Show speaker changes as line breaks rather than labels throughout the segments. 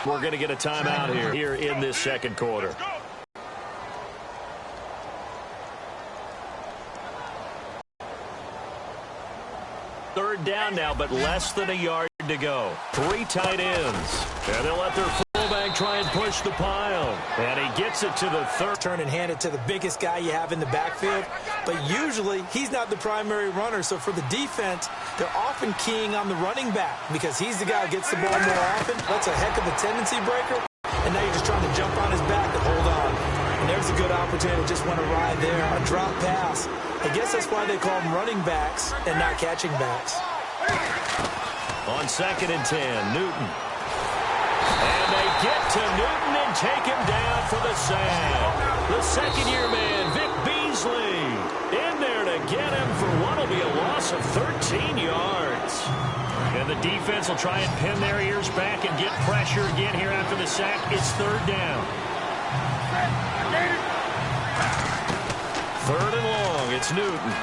We're going to get a timeout here in this second quarter. Third down now, but less than a yard to go. 3 tight ends. And they'll let their fullback try and push the pile. And he gets it to the third.
Turn and hand it to the biggest guy you have in the backfield. But usually, he's not the primary runner. So for the defense, they're often keying on the running back because he's the guy who gets the ball more often. That's a heck of a tendency breaker. And now you're just trying to jump on his back to hold on. And there's a good opportunity. Just went a ride there. A drop pass. I guess that's why they call them running backs and not catching backs.
On 2nd and 10, Newton. And they get to Newton and take him down for the sack. The second-year man, Vic Beasley, in there to get him for what will be a loss of 13 yards. And the defense will try and pin their ears back and get pressure again here after the sack. It's 3rd down. 3rd and long, it's Newton.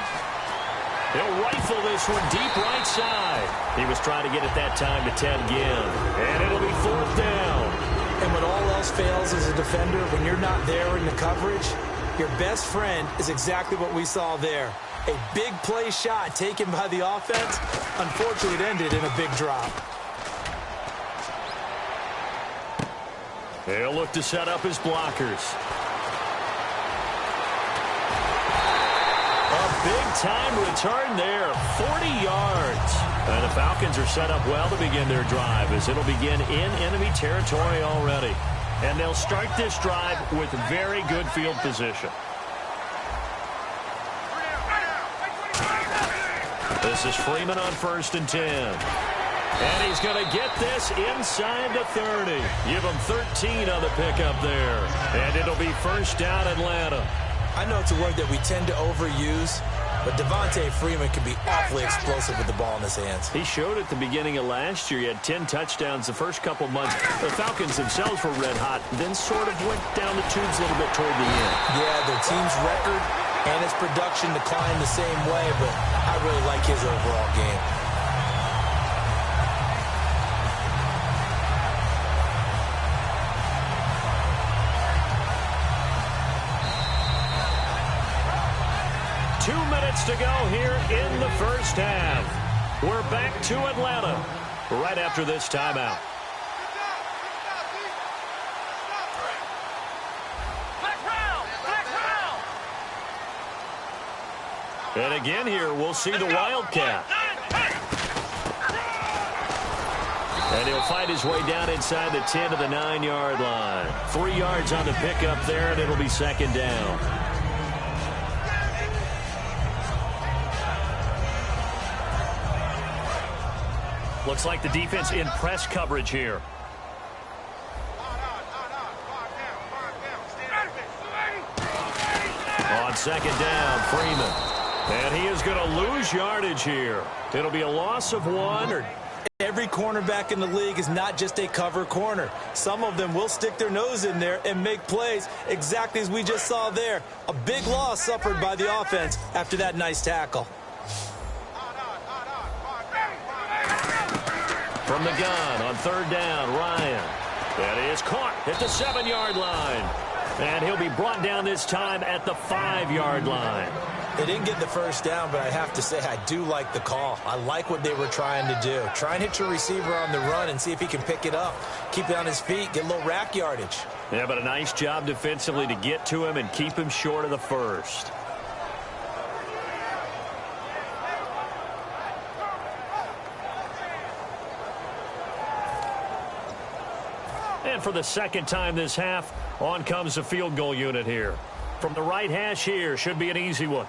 He'll rifle this one deep right side. He was trying to get it that time to Ted Ginn. And it'll be 4th down.
And when all else fails as a defender, when you're not there in the coverage, your best friend is exactly what we saw there. A big play shot taken by the offense. Unfortunately, it ended in a big drop.
They'll look to set up his blockers. Big-time return there, 40 yards. And the Falcons are set up well to begin their drive as it'll begin in enemy territory already. And they'll start this drive with very good field position. This is Freeman on 1st and 10. And he's going to get this inside the 30. Give him 13 on the pickup there. And it'll be 1st down Atlanta.
I know it's a word that we tend to overuse, but Devontae Freeman can be awfully explosive with the ball in his hands.
He showed at the beginning of last year. He had 10 touchdowns the first couple months. The Falcons themselves were red hot, then sort of went down the tubes a little bit toward the end.
Yeah, their team's record and its production declined the same way, but I really like his overall game.
To go here in the first half. We're back to Atlanta right after this timeout. And again here, we'll see the Wildcat. And he'll fight his way down inside the 10 to the 9-yard line. 3 yards on the pickup there, and it'll be 2nd down. Looks like the defense in press coverage here. On 2nd down, Freeman. And he is going to lose yardage here. It'll be a loss of 1.
Every cornerback in the league is not just a cover corner. Some of them will stick their nose in there and make plays exactly as we just saw there. A big loss suffered by the offense after that nice tackle.
From the gun on 3rd down, Ryan. That is caught at the 7-yard line. And he'll be brought down this time at the 5-yard line.
They didn't get the first down, but I have to say I do like the call. I like what they were trying to do. Try and hit your receiver on the run and see if he can pick it up. Keep it on his feet, get a little rack yardage.
Yeah, but a nice job defensively to get to him and keep him short of the first. And for the second time this half, on comes the field goal unit here. From the right hash here, should be an easy one.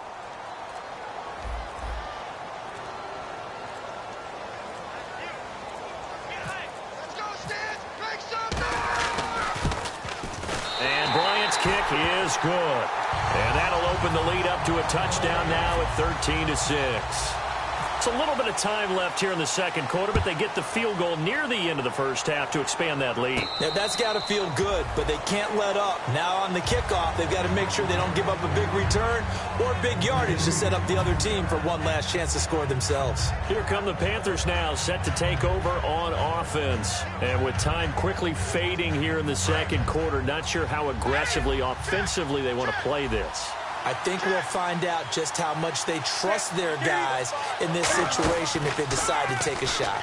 And Bryant's kick is good. And that'll open the lead up to a touchdown now at 13-6. It's a little bit of time left here in the second quarter, but they get the field goal near the end of the first half to expand that lead.
Now, that's got to feel good, but they can't let up. Now on the kickoff, they've got to make sure they don't give up a big return or big yardage to set up the other team for one last chance to score themselves.
Here come the Panthers now, set to take over on offense. And with time quickly fading here in the second quarter, not sure how aggressively, offensively they want to play this.
I think we'll find out just how much they trust their guys in this situation if they decide to take a shot.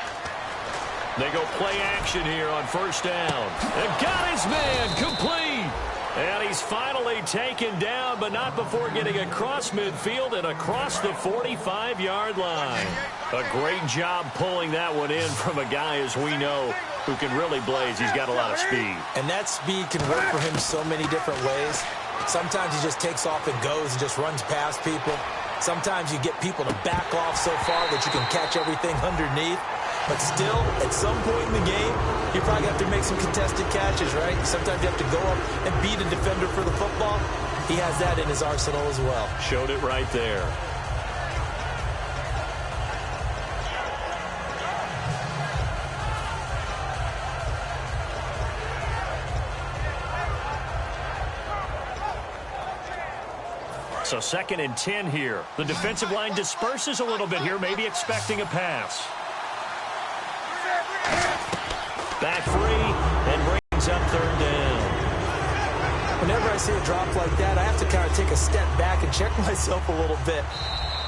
They go play action here on first down. And got his man complete. And he's finally taken down, but not before getting across midfield and across the 45-yard line. A great job pulling that one in from a guy, as we know, who can really blaze. He's got a lot of speed.
And that speed can work for him so many different ways. Sometimes he just takes off and goes and just runs past people. Sometimes you get people to back off so far that you can catch everything underneath. But still, at some point in the game, you probably have to make some contested catches, right? Sometimes you have to go up and beat a defender for the football. He has that in his arsenal as well.
Showed it right there. So 2nd and 10 here. The defensive line disperses a little bit here, maybe expecting a pass. Back free and brings up 3rd down.
Whenever I see a drop like that, I have to kind of take a step back and check myself a little bit.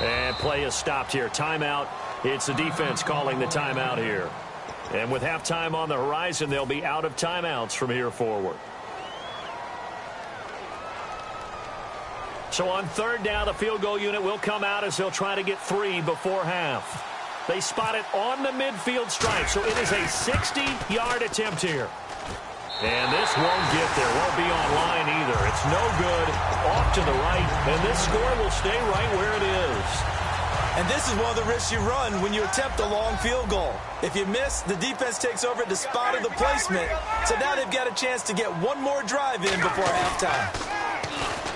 And play is stopped here. Timeout. It's the defense calling the timeout here. And with halftime on the horizon, they'll be out of timeouts from here forward. So on 3rd down, the field goal unit will come out as they'll try to get 3 before half. They spot it on the midfield stripe, so it is a 60-yard attempt here. And this won't get there, won't be on line either. It's no good, off to the right, and this score will stay right where it is.
And this is one of the risks you run when you attempt a long field goal. If you miss, the defense takes over at the spot of the placement, so now they've got a chance to get one more drive in before halftime.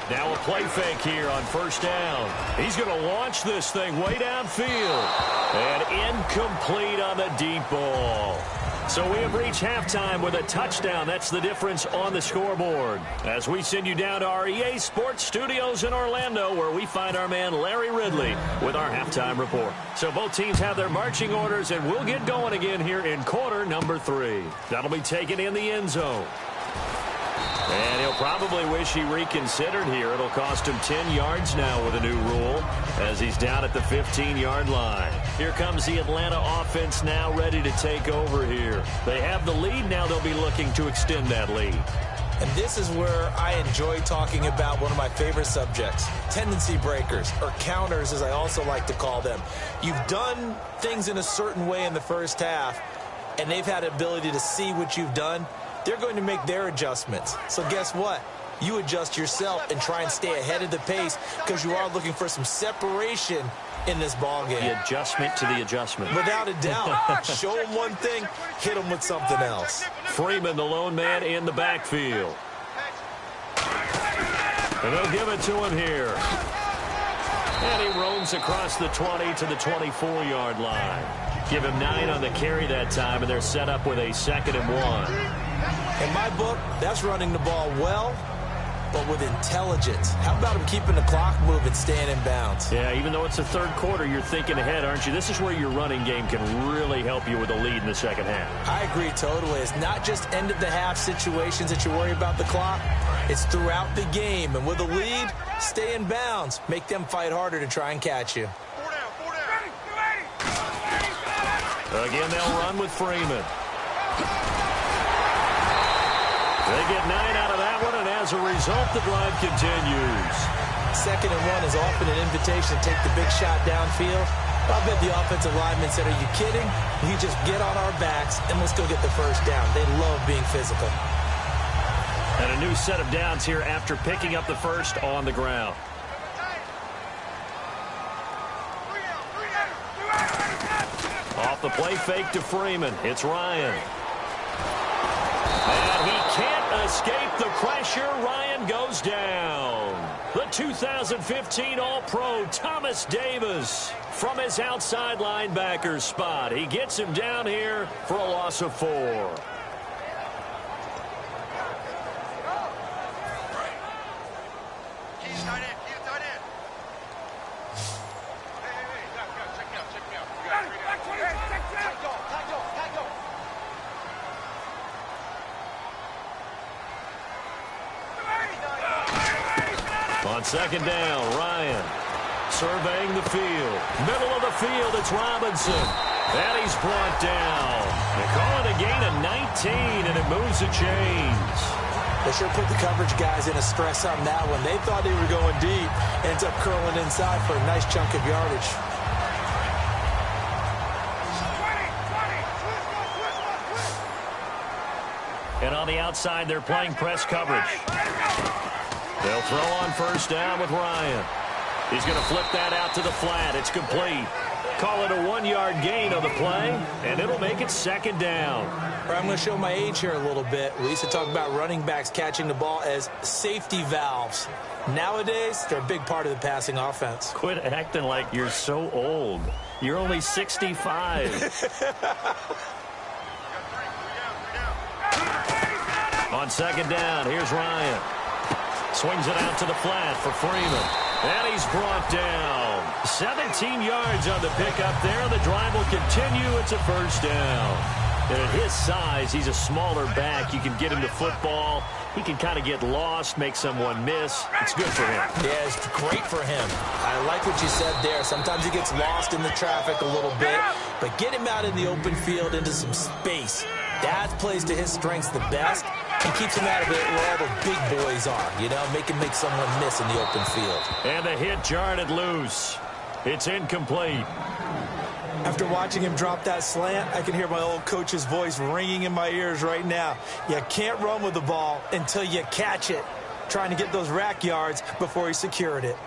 Now a play fake here on 1st down. He's going to launch this thing way downfield. And incomplete on the deep ball. So we have reached halftime with a touchdown. That's the difference on the scoreboard. As we send you down to our EA Sports Studios in Orlando, where we find our man Larry Ridley with our halftime report. So both teams have their marching orders, and we'll get going again here in quarter number 3. That'll be taken in the end zone. And he'll probably wish he reconsidered here. It'll cost him 10 yards now with a new rule as he's down at the 15-yard line. Here comes the Atlanta offense now ready to take over here. They have the lead. Now they'll be looking to extend that lead.
And this is where I enjoy talking about one of my favorite subjects, tendency breakers, or counters as I also like to call them. You've done things in a certain way in the first half, and they've had the ability to see what you've done. They're going to make their adjustments. So guess what? You adjust yourself and try and stay ahead of the pace because you are looking for some separation in this ball game.
The adjustment to the adjustment.
Without a doubt. Show them one thing, hit them with something else.
Freeman, the lone man in the backfield. And they'll give it to him here. And he roams across the 20 to the 24-yard line. Give him 9 on the carry that time, and they're set up with a 2nd and 1.
In my book, that's running the ball well, but with intelligence. How about him keeping the clock moving, staying in bounds?
Yeah, even though it's the 3rd quarter, you're thinking ahead, aren't you? This is where your running game can really help you with a lead in the second half.
I agree totally. It's not just end-of-the-half situations that you worry about the clock. It's throughout the game. And with a lead, stay in bounds. Make them fight harder to try and catch you.
Again, they'll run with Freeman. They get 9 out of that one, and as a result, the drive continues.
2nd and 1 is often an invitation to take the big shot downfield. I bet the offensive linemen said, are you kidding? You just get on our backs, and let's go get the first down. They love being physical.
And a new set of downs here after picking up the first on the ground. Off the play fake to Freeman. It's Ryan. And he can't escape the pressure. Ryan goes down. the 2015 All-Pro Thomas Davis from his outside linebacker spot. He gets him down here for a loss of 4. On second down, Ryan surveying the field. Middle of the field, it's Robinson. And he's brought down. They call it a gain of 19, and it moves the chains.
They sure put the coverage guys in a stress on that one. They thought they were going deep. Ends up curling inside for a nice chunk of yardage.
And on the outside, they're playing press coverage. They'll throw on first down with Ryan. He's going to flip that out to the flat. It's complete. Call it a 1-yard gain on the play, and it'll make it second down.
I'm going to show my age here a little bit. We used to talk about running backs catching the ball as safety valves. Nowadays, they're a big part of the passing offense.
Quit acting like you're so old. You're only 65. On second down, here's Ryan. Swings it out to the flat for Freeman. And he's brought down. 17 yards on the pickup there. The drive will continue. It's a first down. And at his size, he's a smaller back. You can get him to football. He can kind of get lost, make someone miss. It's good for him.
Yeah, it's great for him. I like what you said there. Sometimes he gets lost in the traffic a little bit. But get him out in the open field into some space. That plays to his strengths the best. He keeps him out of it where all the big boys are, you know, make someone miss in the open field.
And the hit jarred it loose. It's incomplete.
After watching him drop that slant, I can hear my old coach's voice ringing in my ears right now. You can't run with the ball until you catch it. Trying to get those rack yards before he secured it.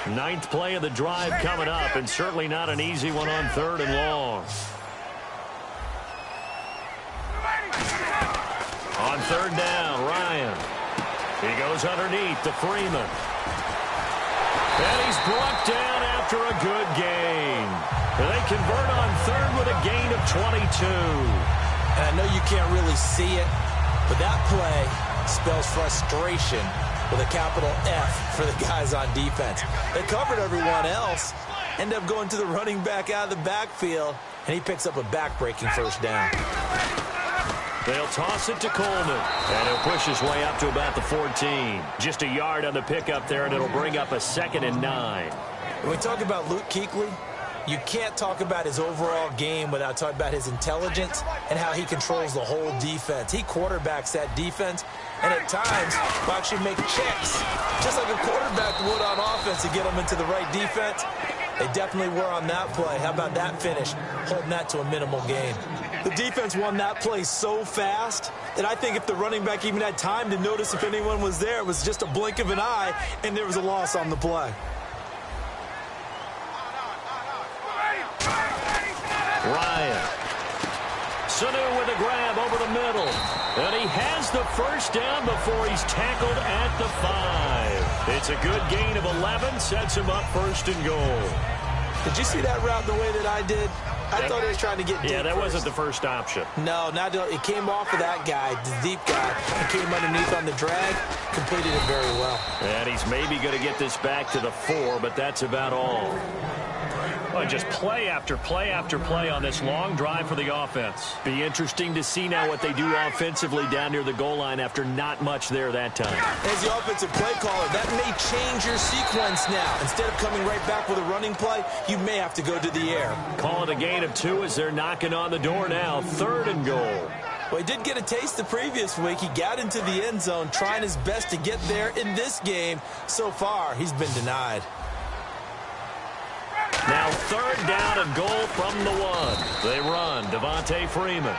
9th play of the drive coming up, and certainly not an easy one on 3rd and long. On 3rd down, Ryan. He goes underneath to Freeman. And he's brought down after a good gain. They convert on 3rd with a gain of 22.
And I know you can't really see it, but that play spells frustration with a capital F for the guys on defense. They covered everyone else, end up going to the running back out of the backfield, and he picks up a back-breaking first down.
They'll toss it to Coleman, and he'll push his way up to about the 14. Just a yard on the pickup there, and it'll bring up a 2nd and 9.
When we talk about Luke Kuechly, you can't talk about his overall game without talking about his intelligence and how he controls the whole defense. He quarterbacks that defense, and at times will actually make checks, just like a quarterback would on offense to get them into the right defense. They definitely were on that play. How about that finish, holding that to a minimal gain? The defense won that play so fast that I think if the running back even had time to notice if anyone was there, it was just a blink of an eye, and there was a loss on the play.
Ryan. Sanu with a grab over the middle. And he has the first down before he's tackled at the 5. It's a good gain of 11, sets him up 1st and goal.
Did you see that route the way that I did? I thought he was trying to get deep.
Yeah, that wasn't the first option.
No, it came off of that guy, the deep guy, and came underneath on the drag, completed it very well.
And he's maybe going to get this back to the 4, but that's about all. Well, just play after play after play on this long drive for the offense. Be interesting to see now what they do offensively down near the goal line after not much there that time.
As the offensive play caller, that may change your sequence now. Instead of coming right back with a running play, you may have to go to the air.
Call it a gain of 2 as they're knocking on the door now. 3rd and goal.
Well, he did get a taste the previous week. He got into the end zone, trying his best to get there in this game. So far, he's been denied.
Now 3rd down and goal from the 1. They run. Devontae Freeman.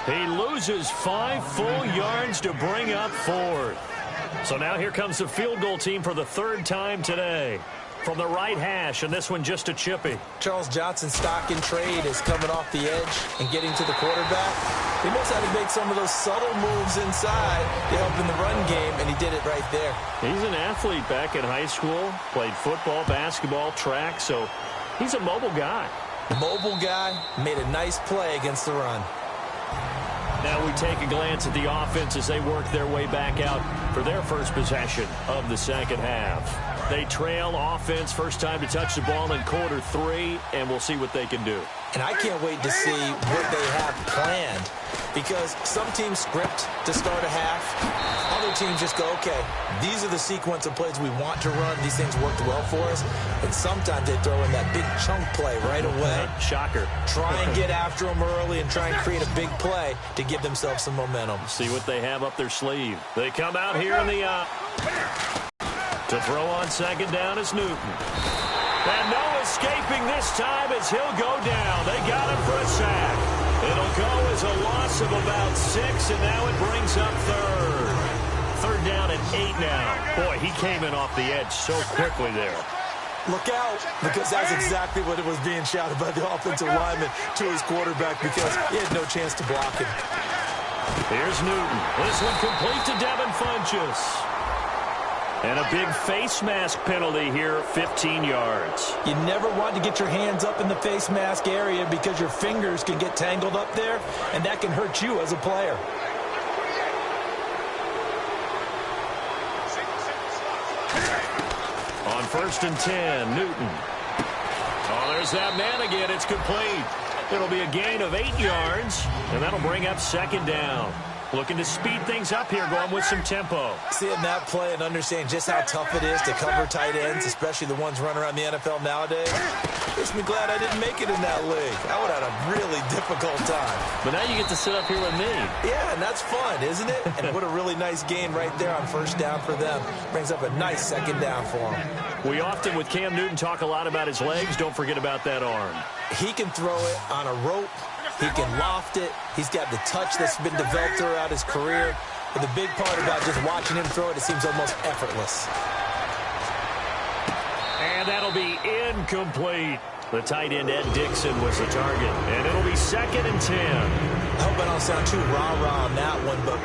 He loses 5 full yards to bring up 4th. So now here comes the field goal team for the 3rd time today. From the right hash, and this one just a chippy.
Charles Johnson's stock in trade is coming off the edge and getting to the quarterback. He knows how to make some of those subtle moves inside to help in the run game, and he did it right there.
He's an athlete back in high school, played football, basketball, track, so he's a mobile guy.
Mobile guy, made a nice play against the run.
Now we take a glance at the offense as they work their way back out for their first possession of the second half. They trail offense, first time to touch the ball in quarter 3, and we'll see what they can do.
And I can't wait to see what they have planned, because some teams script to start a half. Other teams just go, okay, these are the sequence of plays we want to run. These things worked well for us. And sometimes they throw in that big chunk play right away.
Shocker.
Try and get after them early and try and create a big play to give themselves some momentum.
See what they have up their sleeve. They come out here in the to throw on second down is Newton. And no escaping this time as he'll go down. They got him for a sack. It'll go as a loss of about 6, and now it brings up third. Third down and 8 now. Boy, he came in off the edge so quickly there.
Look out, because that's exactly what it was being shouted by the offensive lineman to his quarterback, because he had no chance to block him.
Here's Newton. This one complete to Devin Funchess. And a big face mask penalty here, 15 yards.
You never want to get your hands up in the face mask area because your fingers can get tangled up there, and that can hurt you as a player.
On 1st and 10, Newton. Oh, there's that man again. It's complete. It'll be a gain of 8 yards, and that'll bring up second down. Looking to speed things up here, going with some tempo.
Seeing that play and understanding just how tough it is to cover tight ends, especially the ones running around the NFL nowadays, makes me glad I didn't make it in that league. I would have had a really difficult time.
But now you get to sit up here with me.
Yeah, and that's fun, isn't it? And what a really nice gain right there on first down for them. Brings up a nice second down for them.
We often, with Cam Newton, talk a lot about his legs. Don't forget about that arm.
He can throw it on a rope. He can loft it. He's got the touch that's been developed throughout his career. But the big part about just watching him throw it, it seems almost effortless.
And that'll be incomplete. The tight end, Ed Dixon, was the target. And it'll be 2nd and 10.
I hope I don't sound too rah-rah on that one, but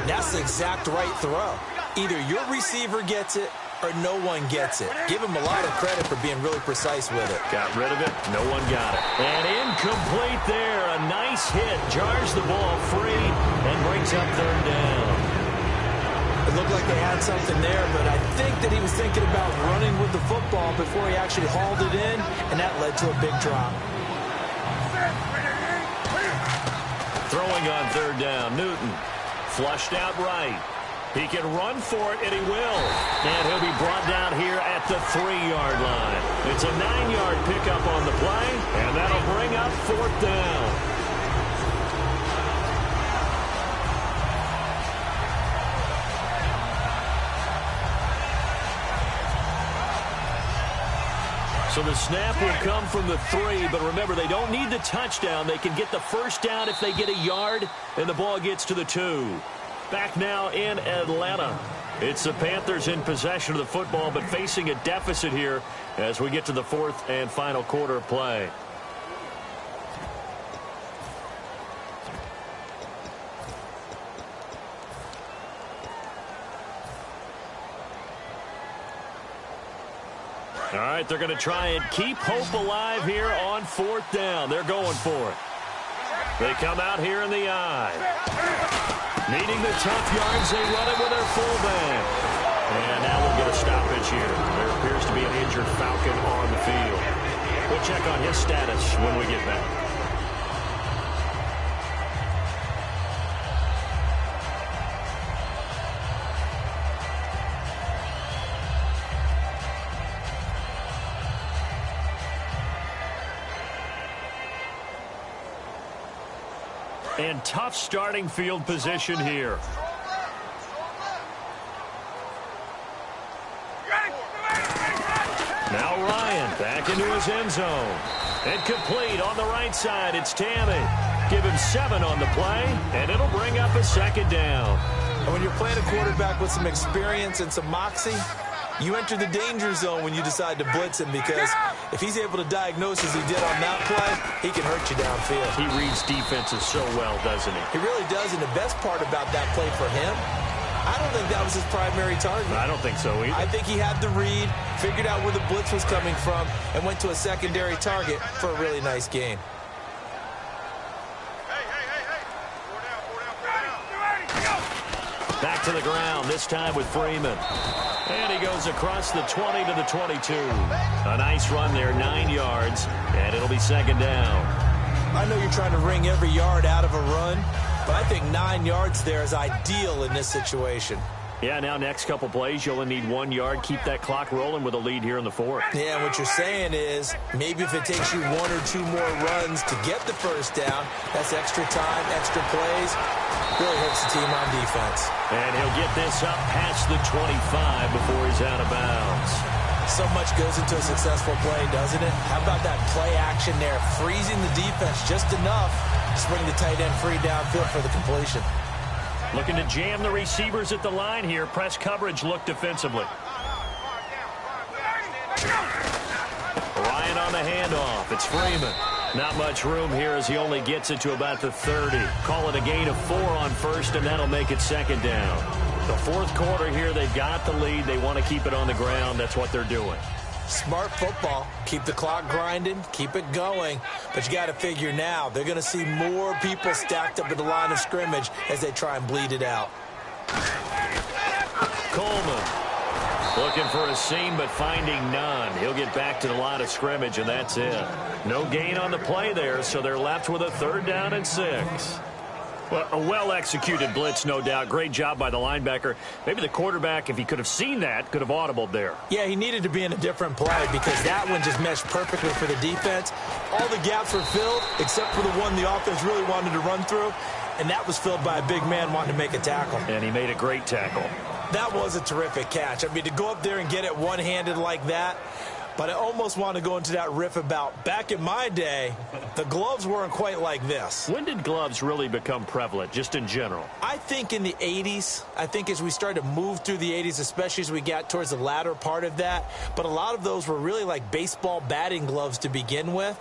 that's the exact right throw. Either your receiver gets it or no one gets it. Give him a lot of credit for being really precise with it.
Got rid of it. No one got it. And incomplete there. A nice hit. Jars the ball free and brings up third down.
It looked like they had something there, but I think that he was thinking about running with the football before he actually hauled it in, and that led to a big drop.
Throwing on third down, Newton. Flushed out right. He can run for it, and he will. And he'll be brought down here at the 3-yard line. It's a 9-yard pickup on the play, and that'll bring up 4th down. So the snap will come from the 3, but remember, they don't need the touchdown. They can get the first down if they get a yard, and the ball gets to the 2. Back now in Atlanta. It's the Panthers in possession of the football, but facing a deficit here as we get to the 4th and final quarter of play. All right, they're going to try and keep hope alive here on 4th down. They're going for it. They come out here in the eye. Needing the tough yards, they run it with their fullback. And now we'll get a stoppage here. There appears to be an injured Falcon on the field. We'll check on his status when we get back. And tough starting field position here. Now Ryan back into his end zone. And complete on the right side. It's Tammy. Give him 7 on the play, and it'll bring up a 2nd down.
And when you're playing a quarterback with some experience and some moxie, You enter the danger zone when you decide to blitz him, because if he's able to diagnose as he did on that play, he can hurt you downfield.
He reads defenses so well, doesn't he?
He really does, and the best part about that play for him, I don't think that was his primary target.
I don't think so either.
I think he had the read, figured out where the blitz was coming from, and went to a secondary target for a really nice gain.
Back to the ground, this time with Freeman. And he goes across the 20 to the 22. A nice run there, 9 yards, and it'll be second down.
I know you're trying to wring every yard out of a run, but I think 9 yards there is ideal in this situation.
Yeah, now next couple plays, you'll only need 1 yard. Keep that clock rolling with a lead here in the fourth.
Yeah, what you're saying is maybe if it takes you 1 or 2 more runs to get the first down, that's extra time, extra plays. Really hurts the team on defense.
And he'll get this up past the 25 before he's out of bounds.
So much goes into a successful play, doesn't it? How about that play action there, freezing the defense just enough to bring the tight end free downfield for the completion.
Looking to jam the receivers at the line here. Press coverage look defensively. Ryan on the handoff. It's Freeman. Not much room here as he only gets it to about the 30. Call it a gain of 4 on first, and that'll make it second down. The fourth quarter here, they've got the lead. They want to keep it on the ground. That's what they're doing.
Smart football. Keep the clock grinding. Keep it going. But you got to figure now, they're going to see more people stacked up at the line of scrimmage as they try and bleed it out.
Coleman looking for a seam, but finding none. He'll get back to the line of scrimmage, and that's it. No gain on the play there, so they're left with a 3rd down and 6. Well, a well-executed blitz, no doubt. Great job by the linebacker. Maybe the quarterback, if he could have seen that, could have audibled there.
Yeah, he needed to be in a different play because that one just meshed perfectly for the defense. All the gaps were filled except for the one the offense really wanted to run through, and that was filled by a big man wanting to make a tackle.
And he made a great tackle.
That was a terrific catch. I mean, to go up there and get it one-handed like that, but I almost want to go into that riff about back in my day, the gloves weren't quite like this.
When did gloves really become prevalent, just in general?
I think in the 80s. I think as we started to move through the 80s, especially as we got towards the latter part of that. But a lot of those were really like baseball batting gloves to begin with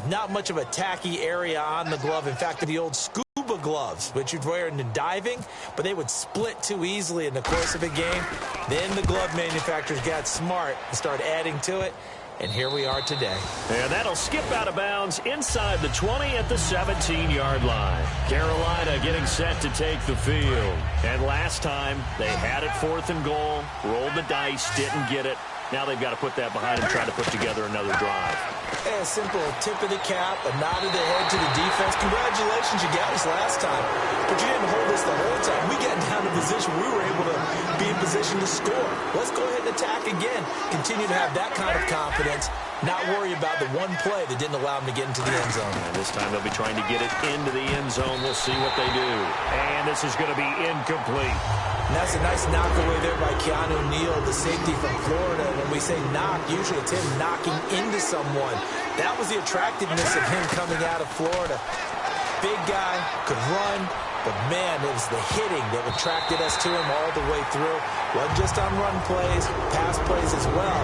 not much of a tacky area on the glove. In fact, the old scuba gloves, which you'd wear in the diving, but they would split too easily in the course of a game. Then the glove manufacturers got smart and started adding to it, and here we are today.
And that'll skip out of bounds inside the 20 at the 17-yard line. Carolina getting set to take the field. And last time, they had it 4th and goal, rolled the dice, didn't get it. Now they've got to put that behind and try to put together another drive.
A simple tip of the cap, a nod of the head to the defense. Congratulations, you got us last time. But you didn't hold us the whole time. We got down to position. We were able to be in position to score. Let's go ahead and attack again. Continue to have that kind of confidence. Not worry about the one play that didn't allow them to get into the end zone.
And this time they'll be trying to get it into the end zone. We'll see what they do. And this is going to be incomplete.
And that's a nice knock away there by Keanu Neal, the safety from Florida. When we say knock, usually it's him knocking into someone. That was the attractiveness of him coming out of Florida. Big guy, could run, but man, it was the hitting that attracted us to him all the way through. Wasn't just on run plays, pass plays as well.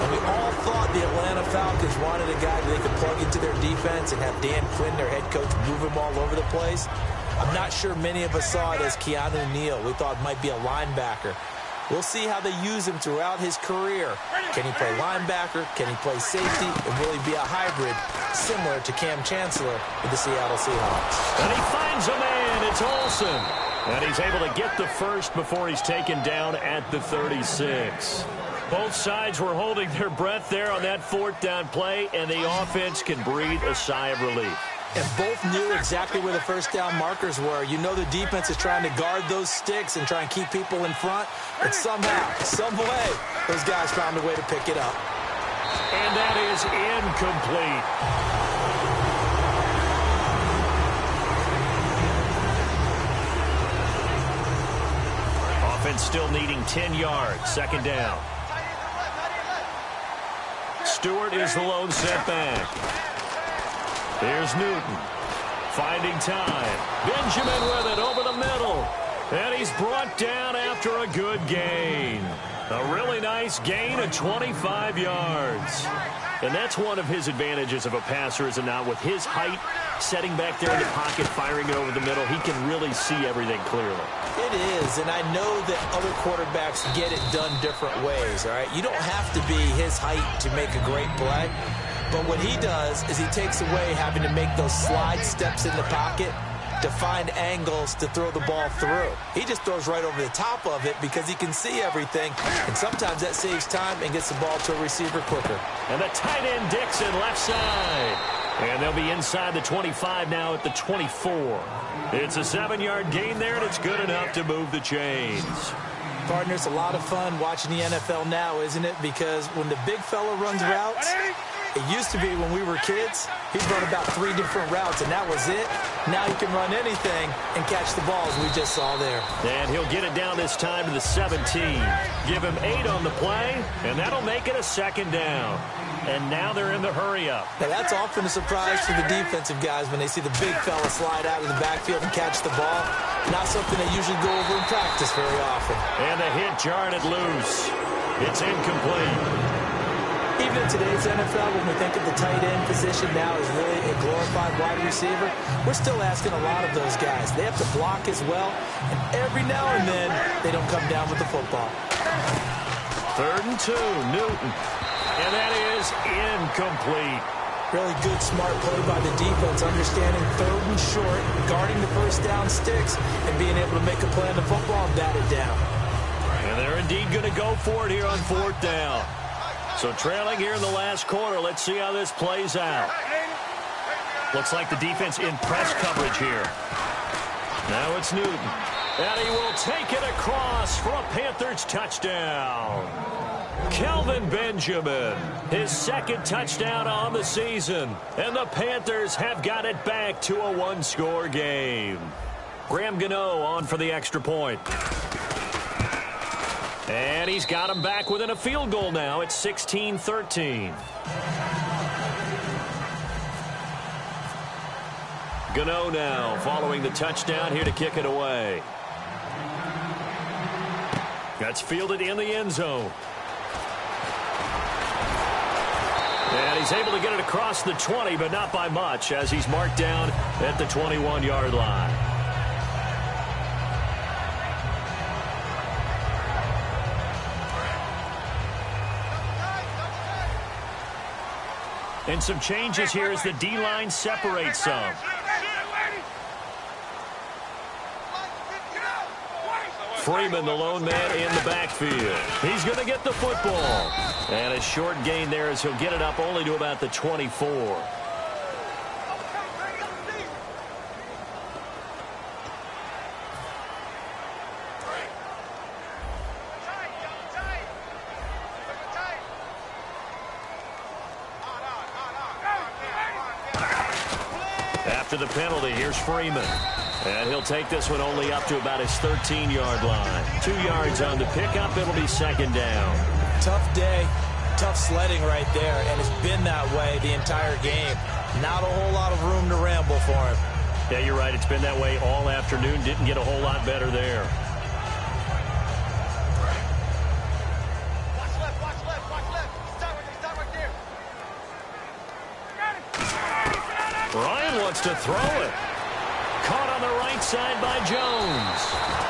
And we all thought the Atlanta Falcons wanted a guy that they could plug into their defense and have Dan Quinn, their head coach, move him all over the place. I'm not sure many of us saw it as Keanu Neal. We thought it might be a linebacker. We'll see how they use him throughout his career. Can he play linebacker? Can he play safety? And will he be a hybrid similar to Cam Chancellor with the Seattle Seahawks?
And he finds a man. It's Olsen. And he's able to get the first before he's taken down at the 36. Both sides were holding their breath there on that 4th down play, and the offense can breathe a sigh of relief.
And both knew exactly where the first down markers were. You know the defense is trying to guard those sticks and try and keep people in front. But somehow, some way, those guys found a way to pick it up.
And that is incomplete. Offense still needing 10 yards. 2nd down. Stewart is the lone setback. Here's Newton, finding time. Benjamin with it over the middle. And he's brought down after a good gain. A really nice gain of 25 yards. And that's one of his advantages of a passer, is it not? With his height, setting back there in the pocket, firing it over the middle, he can really see everything clearly.
It is, and I know that other quarterbacks get it done different ways, all right? You don't have to be his height to make a great play, but what he does is he takes away having to make those slide steps in the pocket to find angles to throw the ball through. He just throws right over the top of it because he can see everything, and sometimes that saves time and gets the ball to a receiver quicker.
And the tight end Dixon left side. And they'll be inside the 25 now at the 24. It's a 7-yard gain there, and it's good enough to move the chains.
Partner, it's a lot of fun watching the NFL now, isn't it? Because when the big fella runs routes, it used to be when we were kids, he'd run about 3 different routes, and that was it. Now he can run anything and catch the ball, as we just saw there.
And he'll get it down this time to the 17. Give him 8 on the play, and that'll make it a 2nd down. And now they're in the hurry-up.
Now, that's often a surprise for the defensive guys when they see the big fella slide out of the backfield and catch the ball. Not something they usually go over in practice very often.
And the hit jarred it loose. It's incomplete.
Even in today's NFL, when we think of the tight end position now as really a glorified wide receiver, we're still asking a lot of those guys. They have to block as well, and every now and then they don't come down with the football.
3rd and 2, Newton. And that is incomplete.
Really good, smart play by the defense, understanding 3rd and short, guarding the first down sticks, and being able to make a play on the football and bat it down.
And they're indeed going to go for it here on 4th down. So trailing here in the last quarter, let's see how this plays out. Looks like the defense in press coverage here. Now it's Newton. And he will take it across for a Panthers touchdown. Kelvin Benjamin, his 2nd touchdown on the season. And the Panthers have got it back to a 1-score game. Graham Gano on for the extra point. And he's got him back within a field goal now. It's 16-13. Gano now following the touchdown here to kick it away. That's fielded in the end zone. And he's able to get it across the 20, but not by much, as he's marked down at the 21-yard line. And some changes here as the D-line separates some. Freeman, the lone man in the backfield. He's going to get the football. And a short gain there as he'll get it up only to about the 24. After the penalty, here's Freeman. And he'll take this one only up to about his 13-yard line. 2 yards on the pickup. It'll be 2nd down.
Tough day. Tough sledding right there. And it's been that way the entire game. Not a whole lot of room to ramble for him.
Yeah, you're right. It's been that way all afternoon. Didn't get a whole lot better there. Ryan wants to throw it. Caught on the right side by Jones.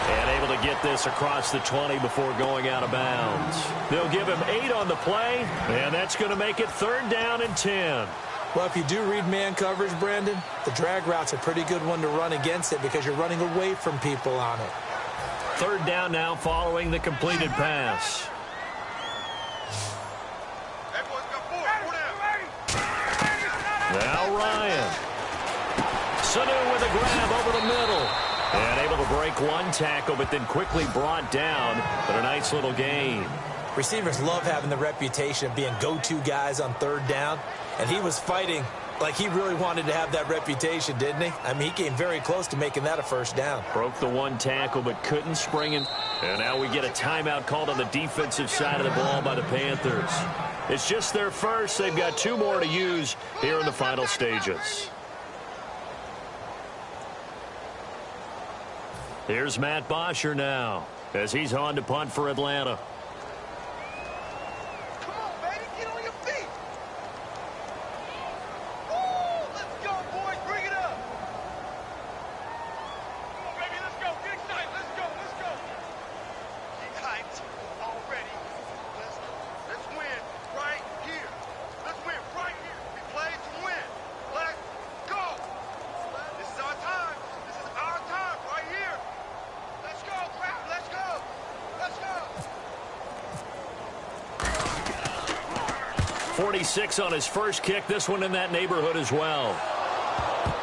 And able to get this across the 20 before going out of bounds. They'll give him 8 on the play, and that's going to make it 3rd down and 10.
Well, if you do read man coverage, Brandon, the drag route's a pretty good one to run against it because you're running away from people on it.
3rd down now following the completed pass. Now Ryan. Sanu with a grab over the middle. And able to break one tackle, but then quickly brought down. But a nice little gain.
Receivers love having the reputation of being go-to guys on 3rd down. And he was fighting like he really wanted to have that reputation, didn't he? I mean, he came very close to making that a 1st down.
Broke the one tackle, but couldn't spring him. And now we get a timeout called on the defensive side of the ball by the Panthers. It's just their first. They've got 2 more to use here in the final stages. Here's Matt Bosher now as he's on to punt for Atlanta. 46 on his first kick. This one in that neighborhood as well.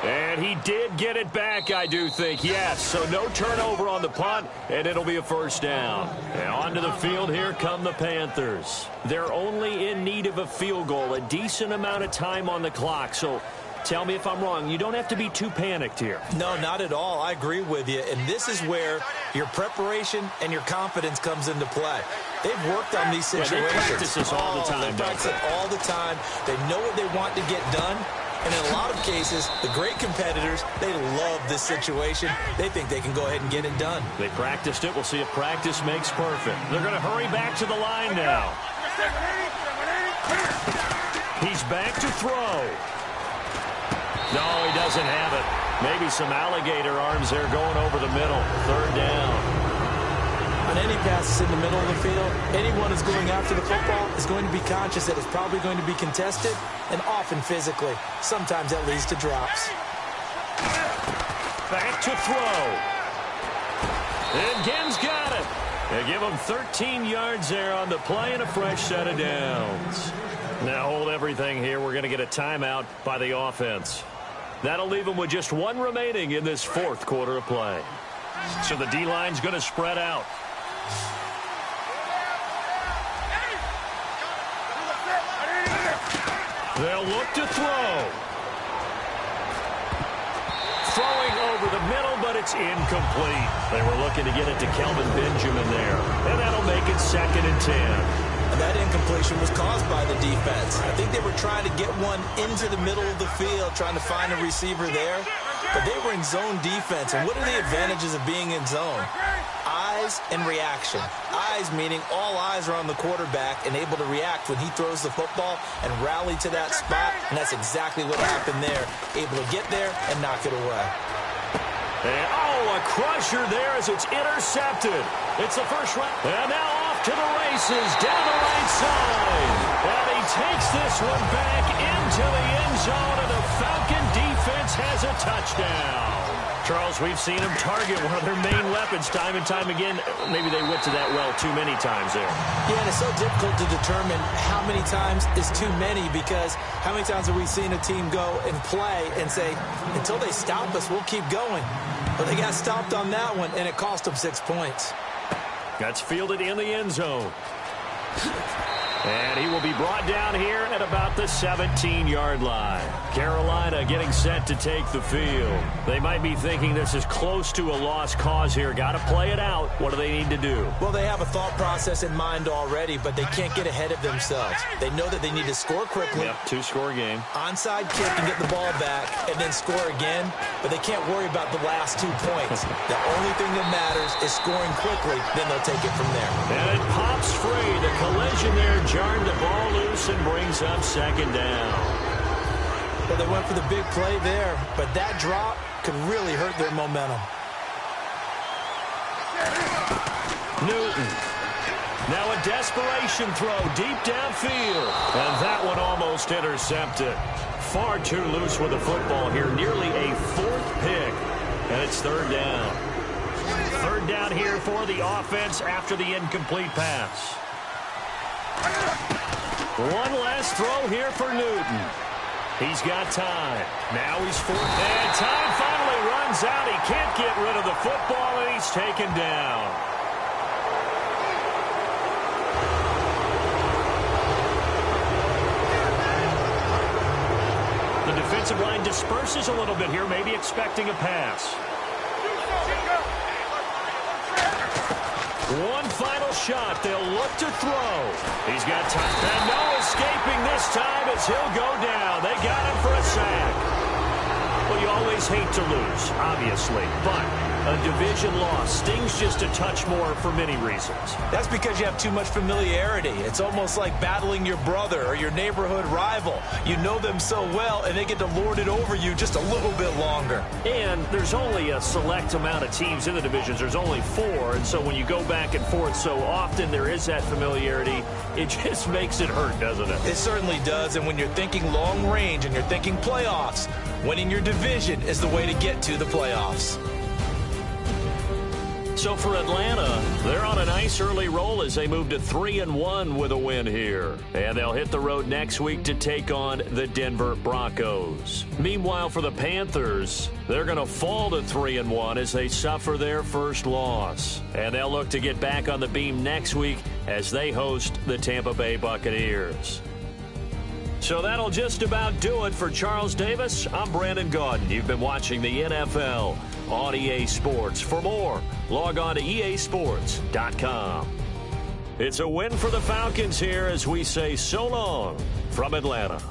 And he did get it back, I do think. Yes, so no turnover on the punt, and it'll be a first down. And onto the field, here come the Panthers. They're only in need of a field goal, a decent amount of time on the clock. So tell me if I'm wrong. You don't have to be too panicked here.
No, not at all. I agree with you. And this is where your preparation and your confidence comes into play. They've worked on these situations.
They practice this all the time.
They practice it all the time. They know what they want to get done. And in a lot of cases, the great competitors, they love this situation. They think they can go ahead and get it done.
They practiced it. We'll see if practice makes perfect. They're going to hurry back to the line now. He's back to throw. No, he doesn't have it. Maybe some alligator arms there going over the middle. Third down.
On any passes in the middle of the field, anyone who's going after the football is going to be conscious that it's probably going to be contested, and often physically. Sometimes that leads to drops.
Back to throw. And Gibbs got it. They give him 13 yards there on the play and a fresh set of downs. Now hold everything here. We're going to get a timeout by the offense. That'll leave them with just one remaining in this fourth quarter of play. So the D-line's going to spread out. They'll look to throw. Throwing over the middle, but it's incomplete. They were looking to get it to Kelvin Benjamin there. And that'll make it 2nd and 10.
And that incompletion was caused by the defense. I think they were trying to get one into the middle of the field, trying to find a receiver there. But they were in zone defense. And what are the advantages of being in zone? Eyes and reaction. Eyes meaning all eyes are on the quarterback and able to react when he throws the football and rally to that spot. And that's exactly what happened there. Able to get there and knock it away.
And, a crusher there as it's intercepted. It's the first round. And now off to the races down the right side. And he takes this one back into the end zone, and the Falcon defense has a touchdown. Charles, we've seen them target one of their main weapons time and time again. Maybe they went to that well too many times there.
Yeah, and it's so difficult to determine how many times is too many, because how many times have we seen a team go and play and say, until they stop us, we'll keep going. But they got stopped on that one, and it cost them 6 points.
That's fielded in the end zone. And he will be brought down here at about the 17-yard line. Carolina getting set to take the field. They might be thinking this is close to a lost cause here. Got to play it out. What do they need to do?
Well, they have a thought process in mind already, but they can't get ahead of themselves. They know that they need to score quickly.
Yep, 2-score game.
Onside kick and get the ball back and then score again, but they can't worry about the last 2 points. The only thing that matters is scoring quickly, then they'll take it from there.
And it pops free. The collision there jarred the ball loose and brings up 2nd down.
Well, they went for the big play there, but that drop could really hurt their momentum.
Newton. Now a desperation throw deep downfield. And that one almost intercepted. Far too loose with the football here. Nearly a 4th pick. And it's 3rd down. 3rd down here for the offense after the incomplete pass. One last throw here for Newton. He's got time. Now he's 4th. And time finally runs out. He can't get rid of the football, and he's taken down. The defensive line disperses a little bit here, maybe expecting a pass. One final shot. They'll look to throw. He's got time. And no escaping this time as he'll go down. They got him for a sack. Well, you always hate to lose, obviously, but a division loss stings just a touch more for many reasons.
That's because you have too much familiarity. It's almost like battling your brother or your neighborhood rival. You know them so well, and they get to lord it over you just a little bit longer.
And there's only a select amount of teams in the divisions. There's only 4, and so when you go back and forth so often, there is that familiarity. It just makes it hurt, doesn't it?
It certainly does, and when you're thinking long range and you're thinking playoffs, winning your division is the way to get to the playoffs.
So for Atlanta, they're on a nice early roll as they move to 3-1 with a win here. And they'll hit the road next week to take on the Denver Broncos. Meanwhile, for the Panthers, they're going to fall to 3-1 as they suffer their first loss. And they'll look to get back on the beam next week as they host the Tampa Bay Buccaneers. So that'll just about do it for Charles Davis. I'm Brandon Gaudin. You've been watching the NFL on EA Sports. For more, log on to easports.com. It's a win for the Falcons here as we say so long from Atlanta.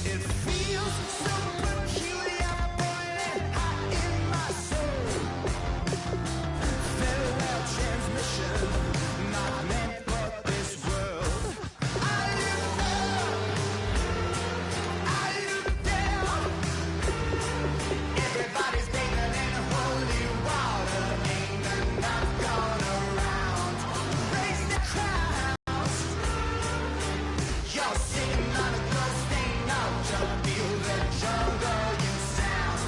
It feels so peculiar, boiling hot in my soul. Farewell transmission, not meant for this world. I look down. Everybody's bathing in holy water. Ain't enough gone around. Raise the crowds. You're sitting on a ghost, ain't no jump. Feel the jungle you sound.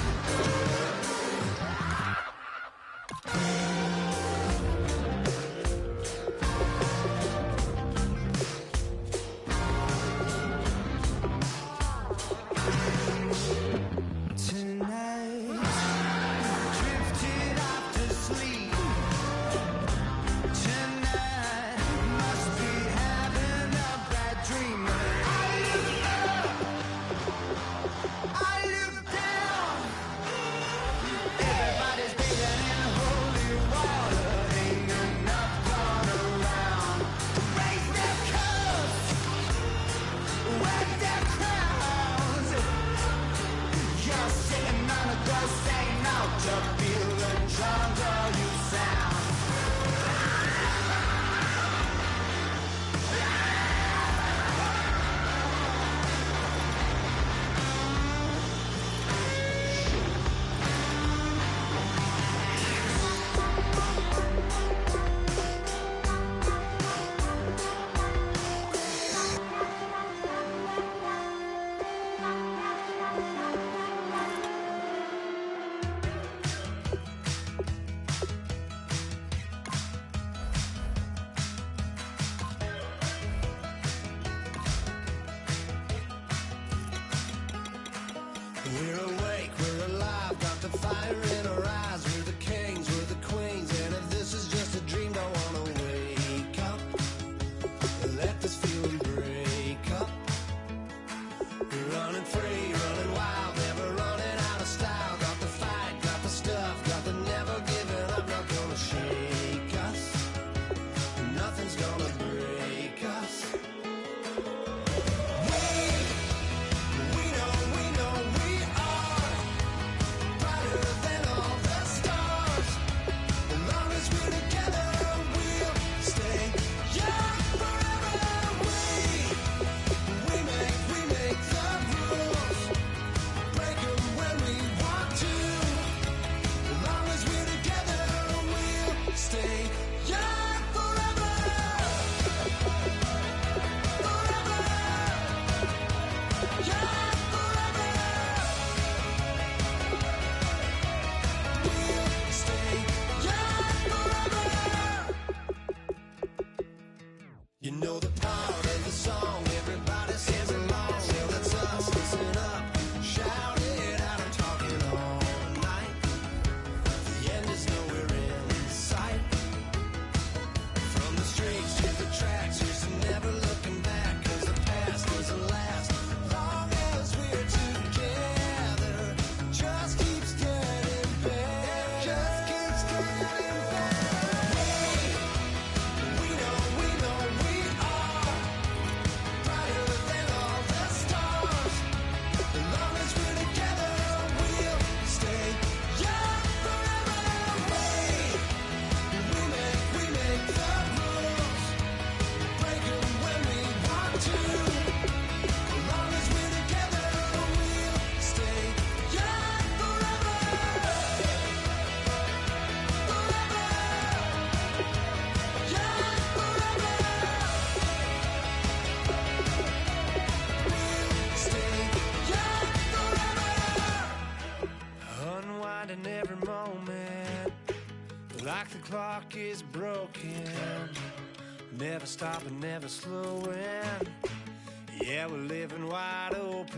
Tonight, drifted off to sleep. Tonight, must be having a bad dream. I look down. Everybody's bathing in holy water. Ain't enough gone around. Raise their cups, wag their crowns. You're sitting on a ghost, ain't no to feel the jungle you sound. We're awake, we're alive, got the fire in our eyes. We're the kings, we're the queens, and if this is just a dream, don't wanna wake up. Let this feeling break up. We're running free, running wild, never running out of style. Got the fight, got the stuff, got the never giving up. Not gonna shake us, nothing's gonna break us. We know we are brighter than all the stars. As long as we're together, we'll stay young forever. We make the rules, break 'em when we want to. As long as we're together, we'll stay young forever. Forever. Young forever. We'll stay young forever. You know the part of the song, everybody sings along. Well, that's us, listen up, shout it out, I'm talking all night. The end is nowhere in sight. From the streets to the tracks, here's to never looking back. 'Cause the past doesn't last long as we're together. Just keeps getting better. Just keeps getting better. We know we are brighter than all the stars. As long as we're together, we'll stay young forever. We make the rules, break 'em when we want to. As long as we're together, we'll stay young forever. Forever. Young forever. We'll stay young forever. Unwinding every moment, like the clock is broken. Never stopping, never slowing. Yeah, we're living wide open.